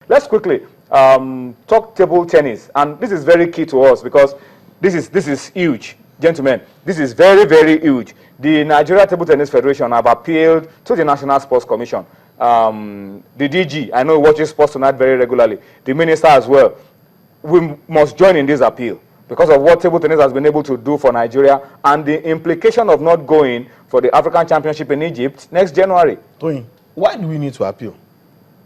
Let's quickly talk table tennis, and this is very key to us because this is huge, gentlemen. This is very, very huge. The Nigeria Table Tennis Federation have appealed to the National Sports Commission. The DG, I know, watches Sports Tonight very regularly. The minister as well. We must join in this appeal because of what table tennis has been able to do for Nigeria and the implication of not going for the African Championship in Egypt next January. Toyin, why do we need to appeal?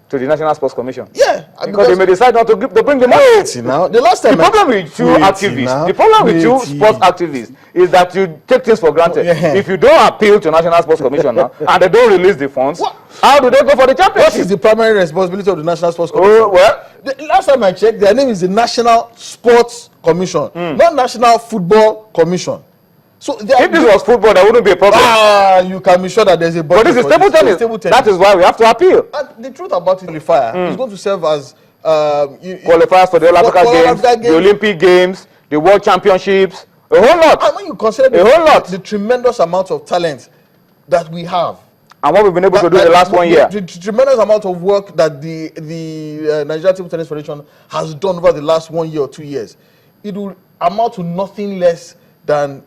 To the National Sports Commission. Yeah, because they may decide not to bring them out. Now, the last time the problem with you activists, the problem with you sports activists is that you take things for granted. Yeah. If you don't appeal to National Sports Commission now and they don't release the funds, how do they go for the championship? What is the primary responsibility of the National Sports Commission? Oh, well, the last time I checked, their name is the National Sports Commission, not National Football Commission. So if this was football, there wouldn't be a problem. You can be sure that there's a budget. But this is table tennis. That is why we have to appeal. And the truth about it, qualifier is going to serve as qualifiers for the African Games, the Olympic Games, the World Championships, a whole lot. And when you consider the tremendous amount of talent that we have, and what we've been able to do in the last 1 year, the tremendous amount of work that the Nigeria Table Tennis Federation has done over the last 1 year or 2 years, it will amount to nothing less than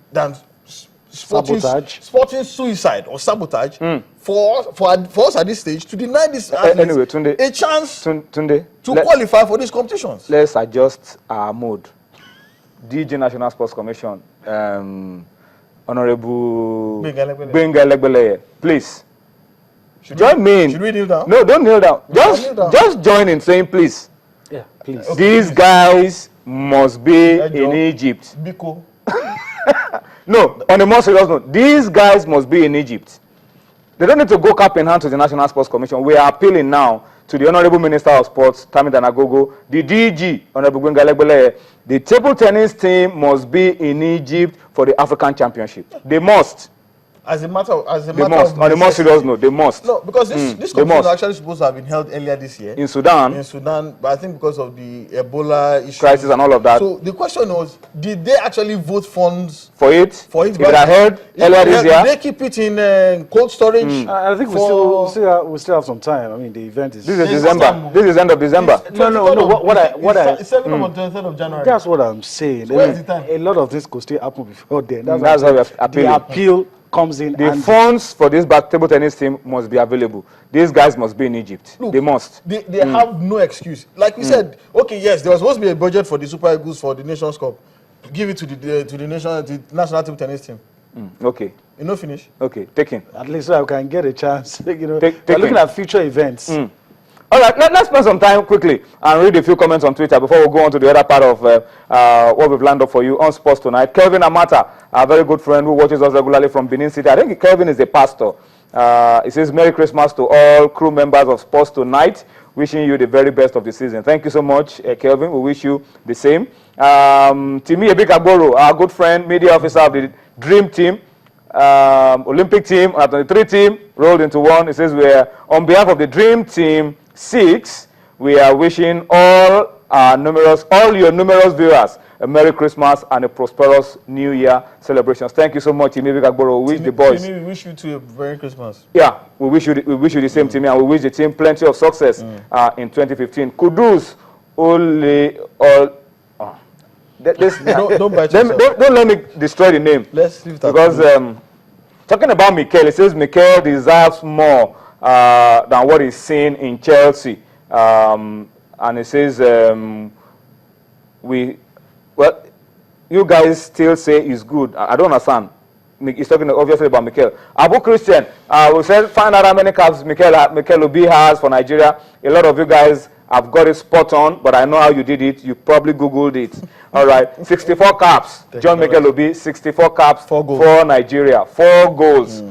sporting suicide or sabotage for us at this stage to deny this anyway, Tunde, a chance Tunde, to qualify for these competitions. Let's adjust our mood. DG National Sports Commission, Honorable Gbenga Elegbeleye, please join me in. Should we kneel down? No, don't kneel down. Just join in saying please. Yeah, please. Okay. These guys must be in Egypt. Biko. No, on a more serious note, these guys must be in Egypt. They don't need to go cap in hand to the National Sports Commission. We are appealing now to the Honorable Minister of Sports, Tami Danagogo, the DG, Honorable Gbenga Elegbeleye. The table tennis team must be in Egypt for the African Championship. They must. As a matter of on a more serious note, they must. No, because this competition was actually supposed to have been held earlier this year. In Sudan. In Sudan, but I think because of the Ebola issue. Crisis and all of that. So the question was, did they actually vote funds for it? For it? If it held earlier this year. Did they keep it in cold storage? I think we still have some time. I mean, the event is... This is December. This is end of December. No. What I 7th or 23rd of January. That's what I'm saying. So where's the time? A lot of things could still happen before then. That's why we are appealing. The appeal comes in. The funds for this table tennis team must be available. These guys must be in Egypt. Look, they must. They have no excuse. Like we said, okay, yes, there was supposed to be a budget for the Super Eagles for the Nations Cup. Give it to the national table tennis team. Okay. You know, finish. Okay, take him. At least so I can get a chance. You know, we're looking at future events. All right, let's spend some time quickly and read a few comments on Twitter before we go on to the other part of what we've lined up for you on Sports Tonight. Kelvin Amata, a very good friend who watches us regularly from Benin City. I think Kelvin is a pastor. He says, Merry Christmas to all crew members of Sports Tonight. Wishing you the very best of the season. Thank you so much, Kelvin. We wish you the same. Timi Ebikagboro, our good friend, media officer of the Dream Team, Olympic team, 23 team, rolled into one. It says, we're on behalf of the Dream Team 6, we are wishing all your numerous viewers a Merry Christmas and a prosperous New Year celebrations. Thank you so much, Timi Ebikagboro. We wish the boys. We wish you too a Merry Christmas. Yeah, we wish you the same, Timi, and we wish the team plenty of success in 2015. Kudus, don't let me destroy the name. Let's leave that. Because talking about Mikel, it says Mikel deserves more than what he's seen in Chelsea. And it says, you guys still say he's good. I don't understand. He's talking obviously about Mikel. Abu Christian, we said find out how many caps Mikel Obi has for Nigeria. A lot of you guys have got it spot on, but I know how you did it. You probably Googled it. All right, 64 caps. John Mikel Obi, 64 caps for Nigeria. 4 goals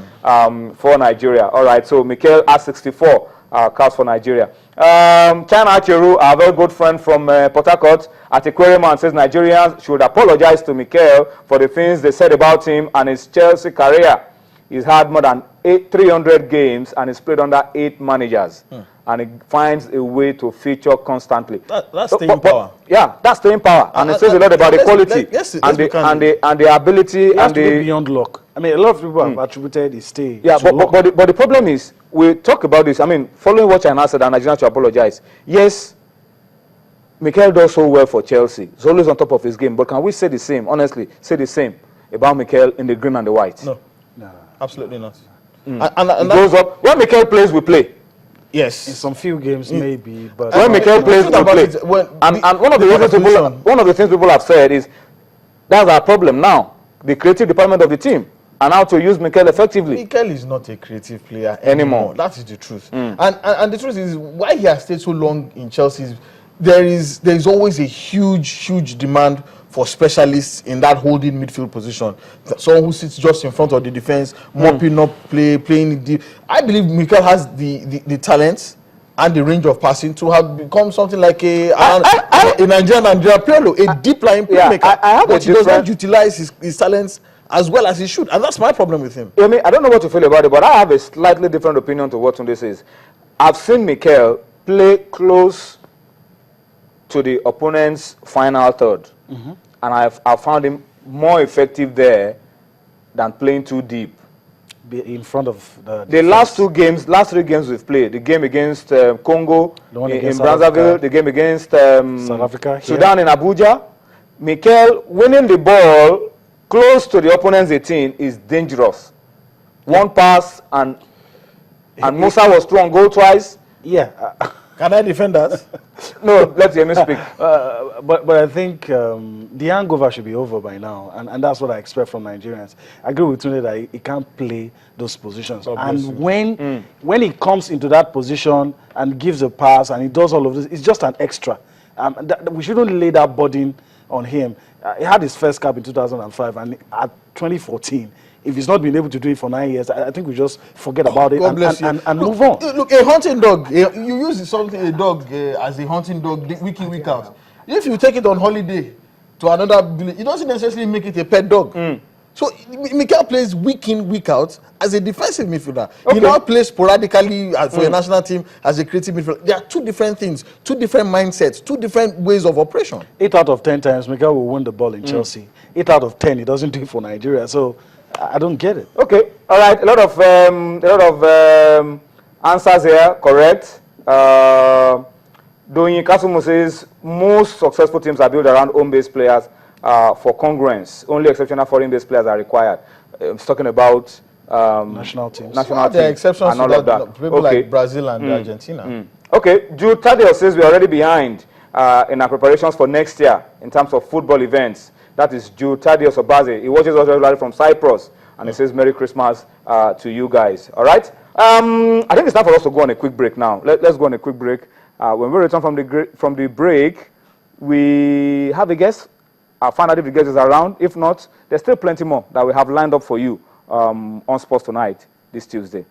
for Nigeria. All right, so Mikel has 64 caps for Nigeria. China Acheru, our very good friend from Port Harcourt, at Aquarium, says Nigerians should apologize to Mikel for the things they said about him and his Chelsea career. He's had more than 300 games and he's played under 8 managers. And he finds a way to feature constantly. That's staying power. Yeah, that's staying power. And it says a lot about the quality and the ability. And the beyond luck. I mean, a lot of people have attributed his stay. Yeah, but the problem is, we talk about this. I mean, following what China said, and Nigerians should apologize. Yes, Mikel does so well for Chelsea. He's always on top of his game. But can we say the same, honestly, say the same about Mikel in the green and the white? No, absolutely not. He goes up. When Mikel plays, we play. Yes. In some few games, maybe. But When Mikel plays, we play. And one of the things people have said is that's our problem now. The creative department of the team. And how to use Mikel effectively. Mikel is not a creative player anymore. That is the truth. And the truth is, why he has stayed so long in Chelsea, there is always a huge demand for specialists in that holding midfield position. Someone who sits just in front of the defense, mopping up play, playing deep. I believe Mikel has the talent and the range of passing to have become something like a Nigerian Andrea Pirlo, a deep line playmaker. But he does not utilize his talents as well as he should, and that's my problem with him. I mean, I don't know what you feel about it, but I have a slightly different opinion to what Tunde says. I've seen Mikel play close to the opponent's final third, and I've found him more effective there than playing too deep. Be in front of the last three games we've played, the game against Congo in Brazzaville, the game against South Africa, Sudan in Abuja, Mikel winning the ball close to the opponent's 18 is dangerous. One pass and Musa was through on goal twice. Yeah. Can I defend that? No, let me speak. But I think the hangover should be over by now, and that's what I expect from Nigerians. I agree with Tunde that he can't play those positions. And when he comes into that position and gives a pass and he does all of this, it's just an extra. We shouldn't lay that burden on him. He had his first cap in 2005, and at 2014, if he's not been able to do it for 9 years, I think we just forget about it and move on. Look, a hunting dog, you use a dog as a hunting dog week in, week out. If you take it on holiday to another village, it doesn't necessarily make it a pet dog. So Mikel plays week in, week out as a defensive midfielder. He now plays sporadically for a national team as a creative midfielder. There are two different things, two different mindsets, two different ways of operation. 8 out of 10 times, Mikel will win the ball in Chelsea. 8 out of 10, he doesn't do it for Nigeria. So I don't get it. Okay, all right. A lot of answers here. Correct. Doyin Kasumu says most successful teams are built around home-based players. For congruence, only exceptional foreign-based players are required. He's talking about national teams. There are exceptions to that. People like Brazil and Argentina. Okay, Jude Tadeo says we're already behind in our preparations for next year in terms of football events. That is Jude Tadeo Sobaze. He watches us regularly from Cyprus, and he says Merry Christmas to you guys. All right. I think it's time for us to go on a quick break now. Let's go on a quick break. When we return from the break, we have a guest. I'll find out if the guest is around. If not, there's still plenty more that we have lined up for you on Sports Tonight this Tuesday.